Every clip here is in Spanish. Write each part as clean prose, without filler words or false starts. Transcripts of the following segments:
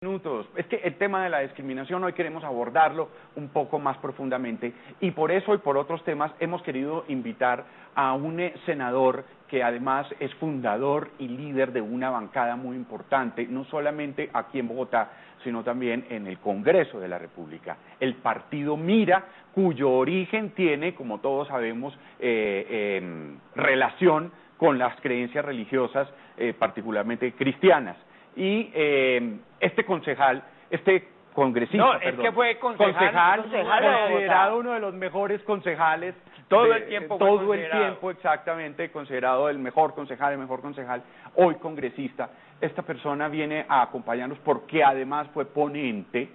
Minutos. Es que el tema de la discriminación hoy queremos abordarlo un poco más profundamente y por eso y por otros temas hemos querido invitar a un senador que además es fundador y líder de una bancada muy importante, no solamente aquí en Bogotá, sino también en el Congreso de la República, el Partido Mira, cuyo origen tiene, como todos sabemos, relación con las creencias religiosas, particularmente cristianas. Y este concejal, este congresista, no, es que fue concejal considerado uno de los mejores concejales todo el tiempo, exactamente, considerado el mejor concejal, hoy congresista. Esta persona viene a acompañarnos porque además fue ponente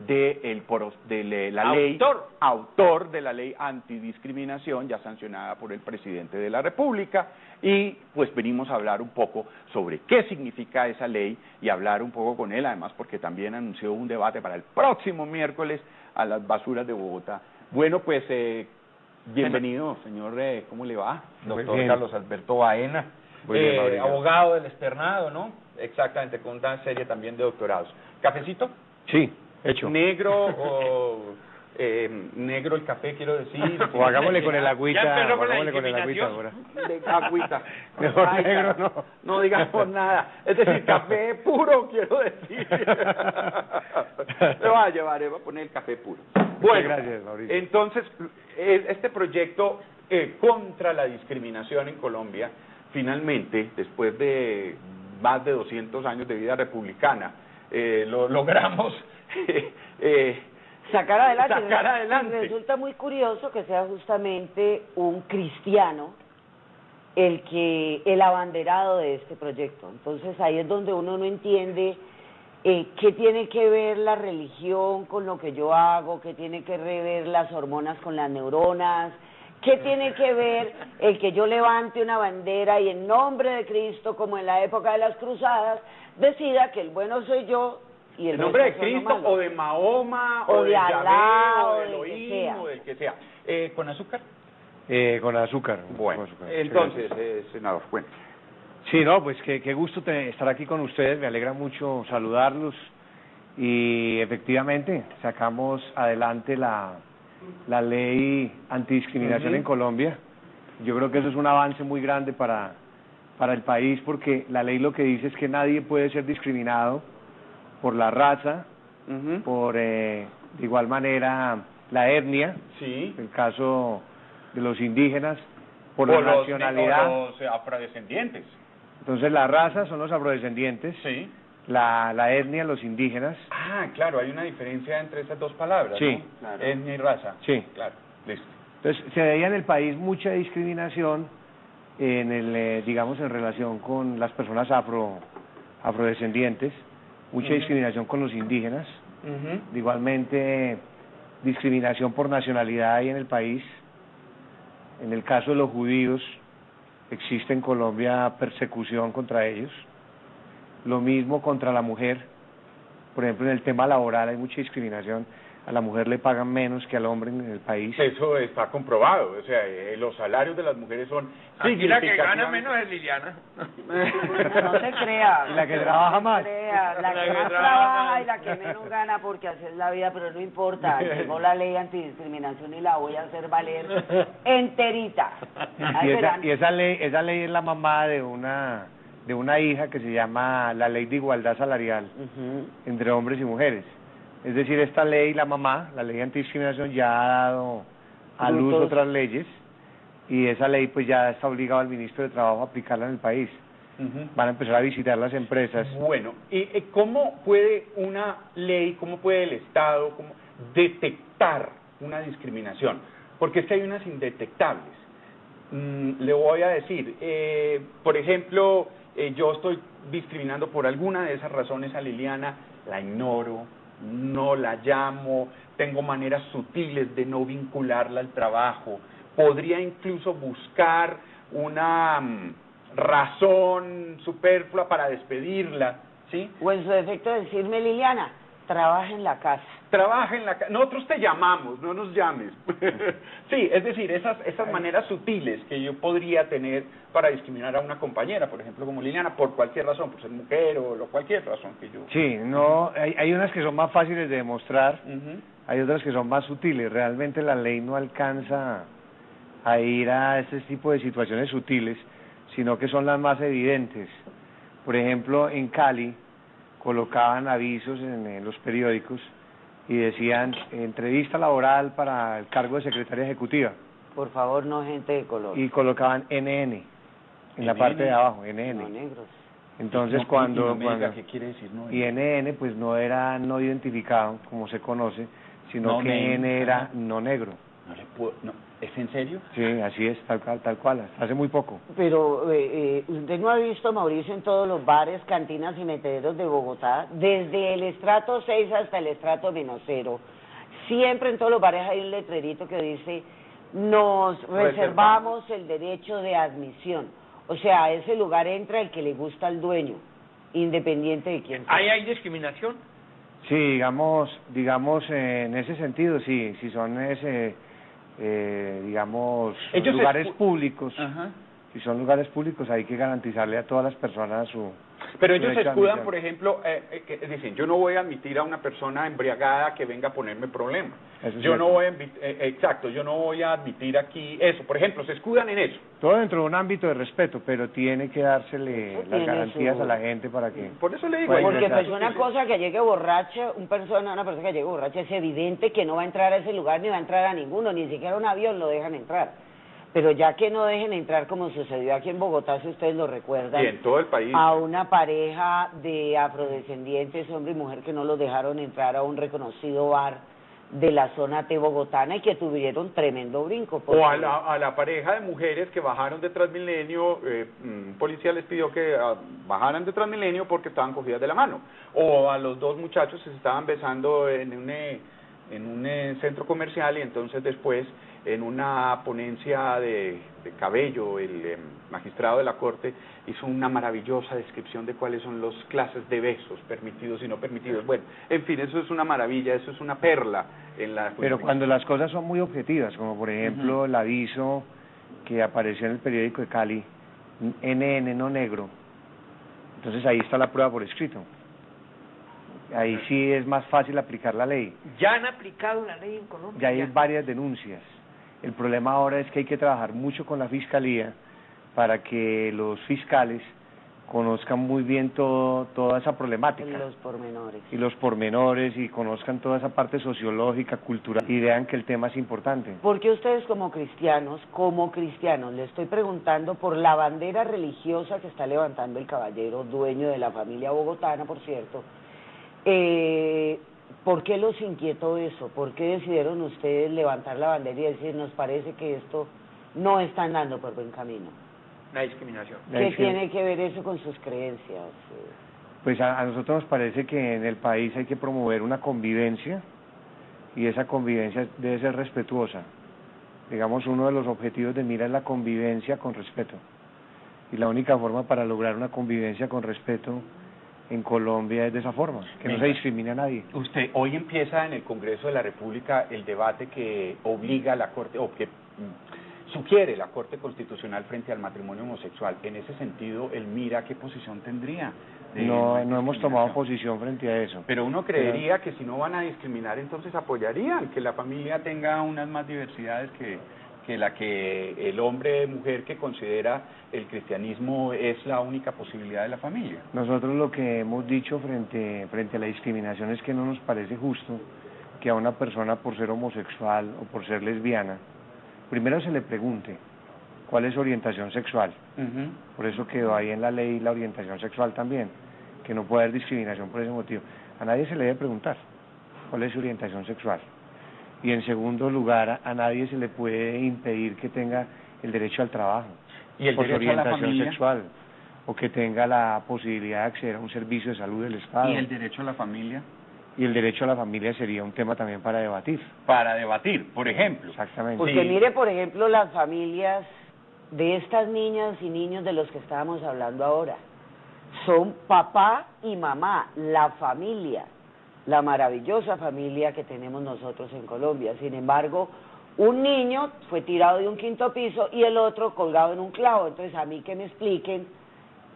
de la ley, autor de la ley antidiscriminación ya sancionada por el presidente de la República, y pues venimos a hablar un poco sobre qué significa esa ley y hablar un poco con él, además porque también anunció un debate para el próximo miércoles a las basuras de Bogotá. Bueno, pues bienvenido, señor, ¿cómo le va? Doctor Carlos Alberto Baena, abogado del externado, ¿no? Exactamente, con una serie también de doctorados. ¿Cafecito? Sí. Hecho. Negro o negro el café, quiero decir. O hagámosle con el agüita. Ya empezó con la hagámosle con el agüita ahora. Agüita. Mejor Ay, negro no. No digamos nada. Es decir, café puro, quiero decir. Le voy a llevar, voy a poner el café puro. Bueno, gracias, Mauricio. Entonces, este proyecto contra la discriminación en Colombia, finalmente, después de más de 200 años de vida republicana, lo logramos sacar adelante. adelante. Resulta muy curioso que sea justamente un cristiano el abanderado de este proyecto. Entonces ahí es donde uno no entiende qué tiene que ver la religión con lo que yo hago, qué tiene que ver las hormonas con las neuronas, qué tiene que ver el que yo levante una bandera y en nombre de Cristo, como en la época de las cruzadas, decida que el bueno soy yo y el nombre de resto son los Cristo malos. o de Mahoma O de de Yahvé Alá, o de o del que Elohim sea. o del que sea. ¿Con azúcar? Con azúcar. Bueno, con azúcar. entonces, senador, bueno. Sí, no, pues qué gusto estar aquí con ustedes, me alegra mucho saludarlos y efectivamente sacamos adelante la ley antidiscriminación en Colombia. Yo creo que eso es un avance muy grande para el país porque la ley lo que dice es que nadie puede ser discriminado por la raza, por de igual manera la etnia, Sí. el caso de los indígenas, por la nacionalidad. Los afrodescendientes. Entonces la raza son los afrodescendientes, Sí. la etnia los indígenas. Ah, claro, hay una diferencia entre esas dos palabras, Sí. ¿no? Claro. Etnia y raza. Sí. Claro, listo. Entonces se veía en el país mucha discriminación digamos en relación con las personas afrodescendientes, mucha discriminación con los indígenas, igualmente discriminación por nacionalidad ahí en el país. En el caso de los judíos existe en Colombia persecución contra ellos, lo mismo contra la mujer. Por ejemplo, en el tema laboral hay mucha discriminación, a la mujer le pagan menos que al hombre en el país. Eso está comprobado, o sea, los salarios de las mujeres son Aquí la que gana menos es Liliana. No se crea. Y la que trabaja más. No se crea. La que más trabaja y la que menos gana porque así es la vida, pero no importa. Llegó la ley antidiscriminación y la voy a hacer valer enterita. Y esa ley es la mamá de una hija que se llama la Ley de Igualdad Salarial entre hombres y mujeres. Es decir, esta ley, la ley antidiscriminación, ya ha dado a luz otras leyes y esa ley pues ya está obligado al ministro de Trabajo a aplicarla en el país. Van a empezar a visitar las empresas. Bueno, ¿y cómo puede una ley, cómo puede el Estado detectar una discriminación? Porque es que hay unas indetectables. Le voy a decir, por ejemplo, yo estoy discriminando por alguna de esas razones a Liliana, la ignoro, no la llamo, tengo maneras sutiles de no vincularla al trabajo, podría incluso buscar una razón superflua para despedirla, ¿sí? O en su defecto decirme, Liliana, trabaja en la casa. trabaja en la nosotros te llamamos, no nos llames. Sí, es decir, esas maneras sutiles que yo podría tener para discriminar a una compañera, por ejemplo, como Liliana, por cualquier razón, por ser mujer o cualquier razón que yo... Sí, no, hay unas que son más fáciles de demostrar, hay otras que son más sutiles. Realmente la ley no alcanza a ir a este tipo de situaciones sutiles, sino que son las más evidentes. Por ejemplo, en Cali colocaban avisos en los periódicos y decían entrevista laboral para el cargo de secretaria ejecutiva. Por favor, no gente de color. Y colocaban NN en la parte de abajo, NN. No negros. Entonces ¿qué quiere decir no? Y NN pues no era no identificado, como se conoce, sino que N era no negro. No le puedo, no, ¿es en serio? Sí, así es, tal cual, hace muy poco. Pero usted no ha visto, Mauricio, en todos los bares, cantinas y metederos de Bogotá, desde el estrato 6 hasta el estrato -0, siempre en todos los bares hay un letrerito que dice, nos reservamos el derecho de admisión. O sea, a ese lugar entra el que le gusta al dueño, independiente de quién sea. ¿Ahí hay discriminación? Sí, digamos en ese sentido, sí, si son digamos lugares públicos. Ajá. Si son lugares públicos hay que garantizarle a todas las personas su... Pero ellos se escudan, por ejemplo, dicen, yo no voy a admitir a una persona embriagada que venga a ponerme problemas. Yo no voy a yo no voy a admitir aquí eso. Por ejemplo, se escudan en eso. Todo dentro de un ámbito de respeto, pero tiene que dársele las garantías a la gente para que... Por eso le digo... Porque pues una cosa que llegue borracha, una persona que llegue borracha, es evidente que no va a entrar a ese lugar ni va a entrar a ninguno, ni siquiera a un avión lo dejan entrar. Pero ya que no dejen entrar, como sucedió aquí en Bogotá, si ustedes lo recuerdan, y en todo el país, a una pareja de afrodescendientes, hombre y mujer, que no los dejaron entrar a un reconocido bar de la zona T bogotana y que tuvieron tremendo brinco. O a la pareja de mujeres que bajaron de Transmilenio, un policía les pidió que bajaran de Transmilenio porque estaban cogidas de la mano. O a los dos muchachos que se estaban besando en un centro comercial y entonces después en una ponencia de Cabello, el magistrado de la Corte, hizo una maravillosa descripción de cuáles son las clases de besos permitidos y no permitidos. Bueno, en fin, eso es una maravilla, eso es una perla en la... Pero cuando las cosas son muy objetivas, como por ejemplo el aviso que apareció en el periódico de Cali, NN no negro, entonces ahí está la prueba por escrito. Ahí sí es más fácil aplicar la ley. ¿Ya han aplicado la ley en Colombia? Ya hay varias denuncias. El problema ahora es que hay que trabajar mucho con la Fiscalía para que los fiscales conozcan muy bien toda esa problemática. Y los pormenores, y conozcan toda esa parte sociológica, cultural, y vean que el tema es importante. Porque ustedes como cristianos, le estoy preguntando por la bandera religiosa que está levantando el caballero, dueño de la familia bogotana, por cierto, ¿por qué los inquietó eso? ¿Por qué decidieron ustedes levantar la bandera y decir, nos parece que esto no está andando por buen camino? La discriminación. ¿Qué tiene que ver eso con sus creencias? Pues a nosotros nos parece que en el país hay que promover una convivencia, y esa convivencia debe ser respetuosa. Digamos, uno de los objetivos de Mira es la convivencia con respeto. Y la única forma para lograr una convivencia con respeto en Colombia es de esa forma, que no se discrimina a nadie. Usted, hoy empieza en el Congreso de la República el debate que obliga a la Corte, o que sugiere la Corte Constitucional frente al matrimonio homosexual. En ese sentido, el Mira, ¿qué posición tendría? No hemos tomado posición frente a eso. Pero uno creería que si no van a discriminar, entonces apoyarían que la familia tenga unas más diversidades que la que el hombre, mujer que considera el cristianismo es la única posibilidad de la familia. Nosotros lo que hemos dicho frente a la discriminación es que no nos parece justo que a una persona por ser homosexual o por ser lesbiana, primero se le pregunte cuál es su orientación sexual. Por eso quedó ahí en la ley la orientación sexual también, que no puede haber discriminación por ese motivo. A nadie se le debe preguntar cuál es su orientación sexual. Y en segundo lugar, a nadie se le puede impedir que tenga el derecho al trabajo, ¿y el por su derecho a la orientación familia? sexual, o que tenga la posibilidad de acceder a un servicio de salud del Estado. ¿Y el derecho a la familia? Y el derecho a la familia sería un tema también para debatir. Para debatir, por ejemplo. Exactamente. Porque mire, por ejemplo, las familias de estas niñas y niños de los que estábamos hablando ahora. Son papá y mamá, la familia. la maravillosa familia que tenemos nosotros en Colombia. Sin embargo, un niño fue tirado de un 5º piso y el otro colgado en un clavo. Entonces, a mí que me expliquen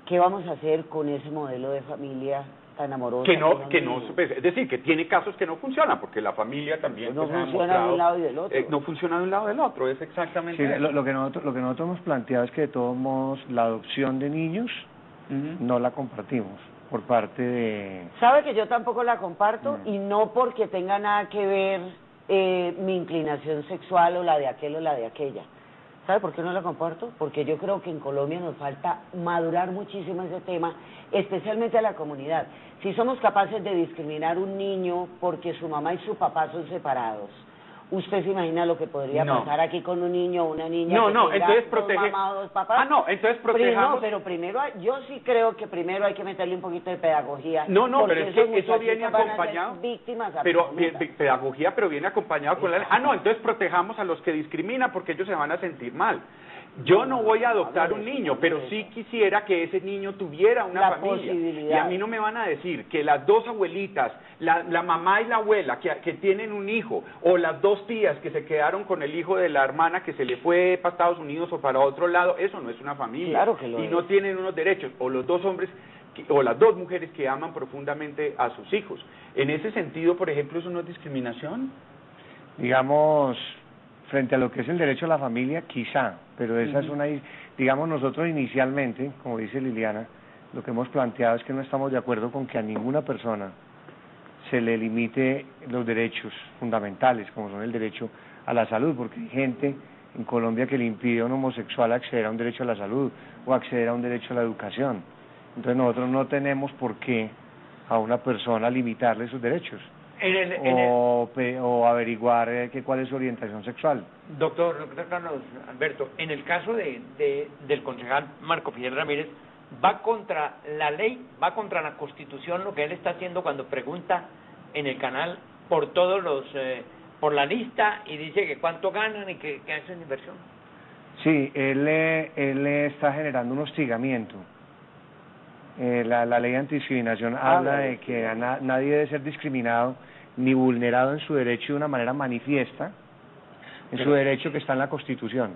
qué vamos a hacer con ese modelo de familia tan amorosa. Es decir, que tiene casos que no funcionan, porque la familia también no funciona de un lado y del otro. No funciona de un lado y del otro, es exactamente sí, eso. Lo que nosotros hemos planteado es que de todos modos la adopción de niños no la compartimos por parte de... Sabe que yo tampoco la comparto y no porque tenga nada que ver mi inclinación sexual o la de aquel o la de aquella. ¿Sabe por qué no la comparto? Porque yo creo que en Colombia nos falta madurar muchísimo ese tema, especialmente a la comunidad. Si somos capaces de discriminar un niño porque su mamá y su papá son separados, ¿usted se imagina lo que podría pasar aquí con un niño o una niña que tenga entonces dos mamás o dos papás? Entonces protejamos... No, pero primero, yo sí creo que primero hay que meterle un poquito de pedagogía. No, pero es que eso viene acompañado... víctimas pero pedagogía, pero viene acompañado con la... entonces protejamos a los que discriminan porque ellos se van a sentir mal. Yo no voy a adoptar un niño, pero sí quisiera que ese niño tuviera una familia. Y a mí no me van a decir que las dos abuelitas, la mamá y la abuela que tienen un hijo, o las dos tías que se quedaron con el hijo de la hermana que se le fue para Estados Unidos o para otro lado, eso no es una familia. Claro que lo y es. no tienen unos derechos, o los dos hombres o las dos mujeres que aman profundamente a sus hijos. En ese sentido, por ejemplo, ¿eso no es discriminación? Digamos, frente a lo que es el derecho a la familia, quizá, pero esa es una... Digamos, nosotros inicialmente, como dice Liliana, lo que hemos planteado es que no estamos de acuerdo con que a ninguna persona se le limite los derechos fundamentales, como son el derecho a la salud, porque hay gente en Colombia que le impide a un homosexual acceder a un derecho a la salud o acceder a un derecho a la educación. Entonces nosotros no tenemos por qué a una persona limitarle sus derechos. O averiguar cuál es su orientación sexual. Doctor Carlos Alberto, en el caso del concejal Marco Fidel Ramírez, va contra la ley, va contra la Constitución lo que él está haciendo cuando pregunta en el canal por todos los, por la lista y dice que cuánto ganan y que hacen inversión. Sí, él está generando un hostigamiento. La ley de antidiscriminación habla de que nadie debe ser discriminado ni vulnerado en su derecho de una manera manifiesta, su derecho que está en la Constitución.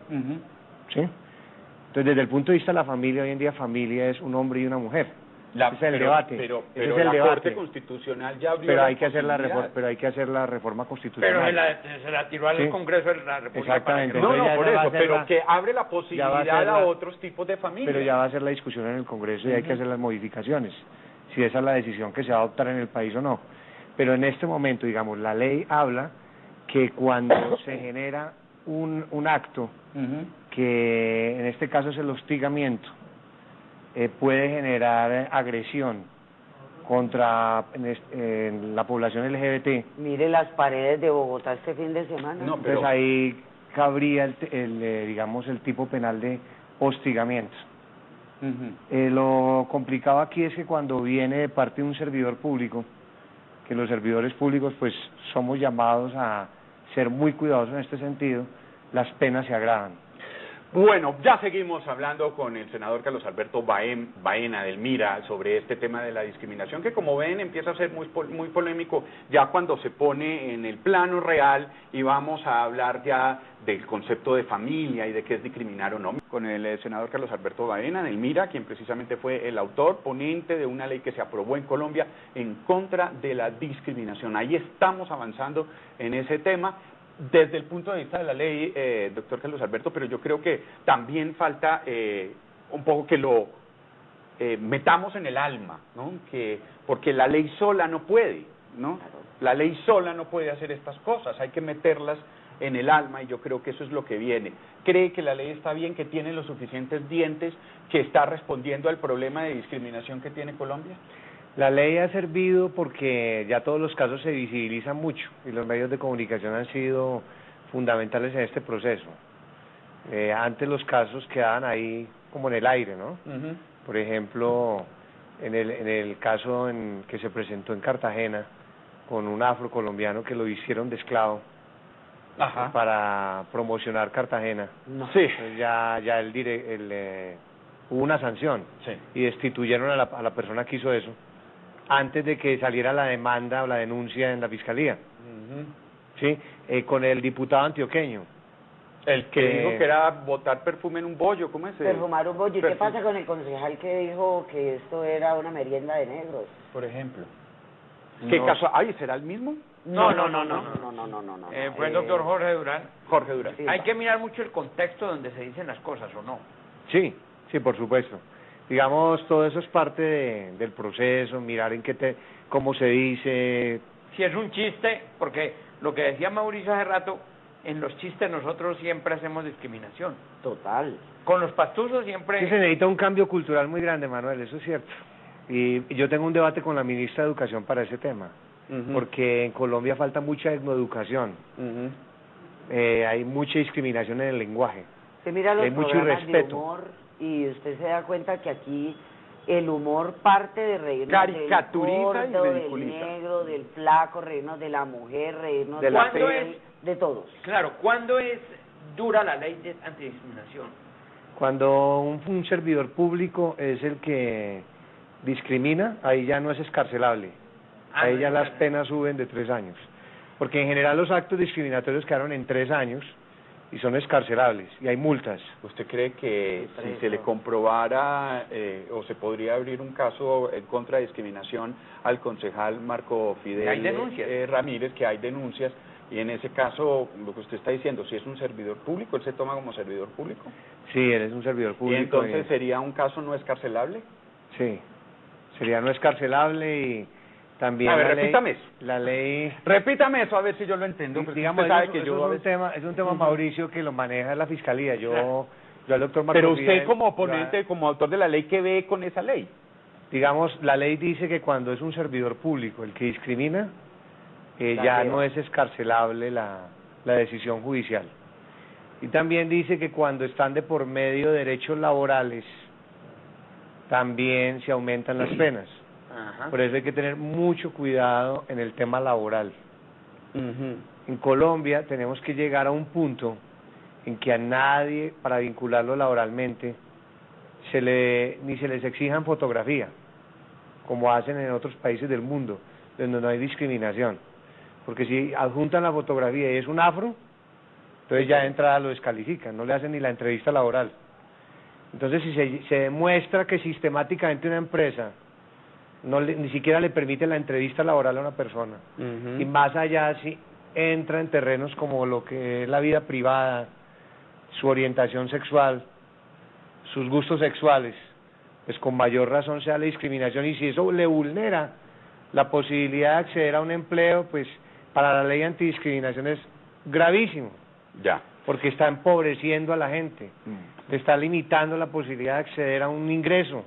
¿Sí? Entonces, desde el punto de vista de la familia, hoy en día familia es un hombre y una mujer. Ese es el debate. Pero ese es el la debate. Corte Constitucional ya abrió pero hay que hacer la reforma constitucional. Pero se la tiró al Congreso de la República. Exactamente. No, por eso, pero la, que abre la posibilidad a otros tipos de familias. Pero ya va a ser la discusión en el Congreso y hay que hacer las modificaciones, si esa es la decisión que se va a adoptar en el país o no. Pero en este momento, digamos, la ley habla que cuando se genera un acto, que en este caso es el hostigamiento, puede generar agresión contra la población LGBT. Mire las paredes de Bogotá este fin de semana. No, pero... Entonces ahí cabría digamos, el tipo penal de hostigamiento. Lo complicado aquí es que cuando viene de parte de un servidor público, que los servidores públicos pues somos llamados a ser muy cuidadosos en este sentido, las penas se agravan. Bueno, ya seguimos hablando con el senador Carlos Alberto Baena del MIRA sobre este tema de la discriminación, que como ven empieza a ser muy polémico ya cuando se pone en el plano real y vamos a hablar ya del concepto de familia y de qué es discriminar o no. Con el senador Carlos Alberto Baena del MIRA, quien precisamente fue el autor, ponente de una ley que se aprobó en Colombia en contra de la discriminación. Ahí estamos avanzando en ese tema. Desde el punto de vista de la ley, doctor Carlos Alberto, pero yo creo que también falta un poco que lo metamos en el alma, ¿no? Porque la ley sola no puede, ¿no? La ley sola no puede hacer estas cosas, hay que meterlas en el alma y yo creo que eso es lo que viene. ¿Cree que la ley está bien, que tiene los suficientes dientes, que está respondiendo al problema de discriminación que tiene Colombia? La ley ha servido porque ya todos los casos se visibilizan mucho y los medios de comunicación han sido fundamentales en este proceso. Antes los casos quedaban ahí como en el aire, ¿no? Por ejemplo, en el caso que se presentó en Cartagena con un afrocolombiano que lo hicieron de esclavo para promocionar Cartagena. Sí. Entonces ya hubo una sanción y destituyeron a la persona que hizo eso. antes de que saliera la demanda o la denuncia en la fiscalía, ¿sí? Con el diputado antioqueño. El que dijo que era botar perfume en un bollo, ¿cómo es? Perfumar un bollo. ¿Y qué pasa con el concejal que dijo que esto era una merienda de negros? Por ejemplo. ¿Qué caso? Ay, ¿será el mismo? No. Fue el doctor Jorge Durán. Jorge Durán. Sí. Hay que mirar mucho el contexto donde se dicen las cosas, ¿o no? Sí, sí, por supuesto. Digamos, todo eso es parte del proceso, mirar cómo se dice. Si es un chiste, porque lo que decía Mauricio hace rato, en los chistes nosotros siempre hacemos discriminación. Total. Con los pastuzos siempre... Sí, se necesita un cambio cultural muy grande, Manuel, eso es cierto. Y yo tengo un debate con la ministra de Educación para ese tema, porque en Colombia falta mucha etnoeducación. Hay mucha discriminación en el lenguaje. Se mira los hay mucho programas de irrespeto. humor y usted se da cuenta que aquí el humor parte de reírnos Caricaturiza del y gordo, del ridiculiza. negro, del flaco, reírnos de la mujer, reírnos De la ¿Cuándo fe. de todos. Claro, ¿cuándo es dura la ley de antidiscriminación? Cuando un servidor público es el que discrimina, ahí ya no es escarcelable. Ahí ya las penas suben de 3 años. Porque en general los actos discriminatorios quedaron en 3 años y son escarcelables y hay multas. ¿Usted cree que si se le comprobara o se podría abrir un caso en contra de discriminación al concejal Marco Fidel Hay denuncias. Ramírez, que hay denuncias, y en ese caso, lo que usted está diciendo, si es un servidor público, él se toma como servidor público? Sí, él es un servidor público. ¿Y entonces sería un caso no escarcelable? Sí, sería no escarcelable y también A ver, la ley... repítame eso. La ley... Repítame eso, a ver si yo lo entiendo. Porque Digamos, usted sabe eso, que eso yo a veces... es un tema, Mauricio, que lo maneja la Fiscalía. Yo al doctor Marco Pero usted Fidel, como oponente, como autor de la ley, ¿qué ve con esa ley? digamos, la ley dice que cuando es un servidor público el que discrimina, ya no es escarcelable la decisión judicial. Y también dice que cuando están de por medio derechos laborales, también se aumentan las penas. Por eso hay que tener mucho cuidado en el tema laboral. En Colombia tenemos que llegar a un punto en que a nadie, para vincularlo laboralmente, ni se les exijan fotografía, como hacen en otros países del mundo, donde no hay discriminación. Porque si adjuntan la fotografía y es un afro, entonces ya de entrada lo descalifican, no le hacen ni la entrevista laboral. Entonces, si se demuestra que sistemáticamente una empresa ni siquiera le permite la entrevista laboral a una persona, y más allá si entra en terrenos como lo que es la vida privada, su orientación sexual, sus gustos sexuales, pues con mayor razón se da la discriminación, y si eso le vulnera la posibilidad de acceder a un empleo, pues para la ley antidiscriminación es gravísimo. Ya. Porque está empobreciendo a la gente, le está limitando la posibilidad de acceder a un ingreso.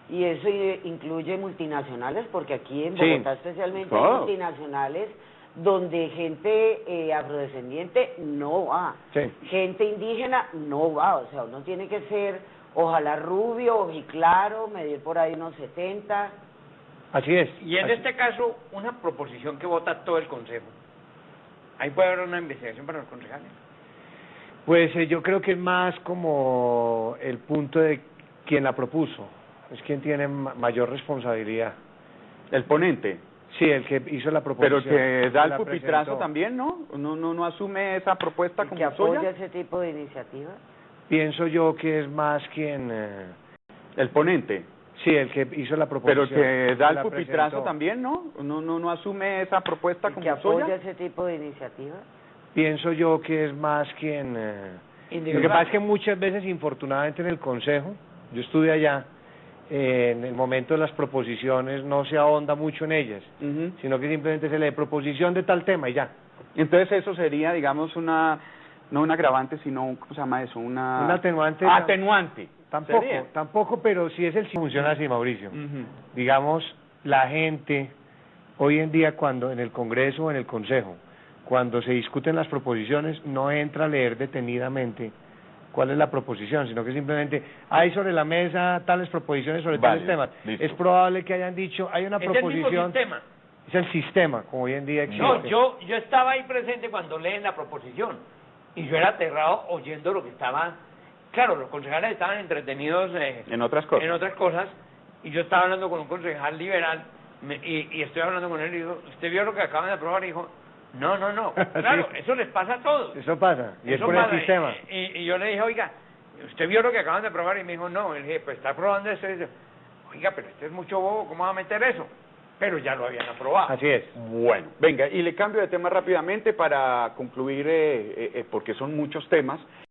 Y eso incluye multinacionales, porque aquí en Bogotá especialmente hay multinacionales donde gente afrodescendiente no va, gente indígena no va, o sea, uno tiene que ser ojalá rubio, ojiclaro, medir por ahí unos 70. Así es. Y en este caso, una proposición que vota todo el Consejo. ¿Ahí puede haber una investigación para los concejales? Pues yo creo que es más como el punto de quien la propuso, es quien tiene mayor responsabilidad. ¿El ponente? Sí, el que hizo la proposición. Pero que da el la pupitrazo presentó. también, ¿no? ¿No asume esa propuesta como que apoya suya? ese tipo de iniciativas. Pienso yo que es más quien... ¿El ponente? Sí, el que hizo la proposición. Pero que da el la pupitrazo presentó. también, ¿no? ¿No asume esa propuesta como que apoya suya? ese tipo de iniciativas. Pienso yo que es más quien... Lo que pasa es que muchas veces, infortunadamente, en el Consejo, yo estuve allá, en el momento de las proposiciones no se ahonda mucho en ellas, sino que simplemente se lee proposición de tal tema y ya. Entonces eso sería, digamos, no un agravante, sino, ¿cómo se llama eso? Un atenuante. Atenuante. Tampoco, pero sí es funciona así, Mauricio. Digamos, la gente, hoy en día, cuando en el Congreso o en el Consejo, cuando se discuten las proposiciones, no entra a leer detenidamente cuál es la proposición, sino que simplemente hay sobre la mesa tales proposiciones sobre tales temas. Listo. Es probable que hayan dicho, hay una proposición... Es el mismo sistema. Es el sistema, como hoy en día existe. No, yo estaba ahí presente cuando leen la proposición, y yo era aterrado oyendo lo que estaba... Claro, los concejales estaban entretenidos en otras cosas. y yo estaba hablando con un concejal liberal y estoy hablando con él y digo, ¿usted vio lo que acaban de aprobar? Y dijo, no. Claro, Sí. eso les pasa a todos. Eso pasa, y es Eso por el pasa. sistema. Y yo le dije, oiga, ¿usted vio lo que acaban de aprobar? Y me dijo, no. Y le dije, pues está aprobando eso. Y dice, oiga, pero este es mucho bobo, ¿cómo va a meter eso? Pero ya lo habían aprobado. Así es. Bueno, venga, y le cambio de tema rápidamente para concluir, porque son muchos temas.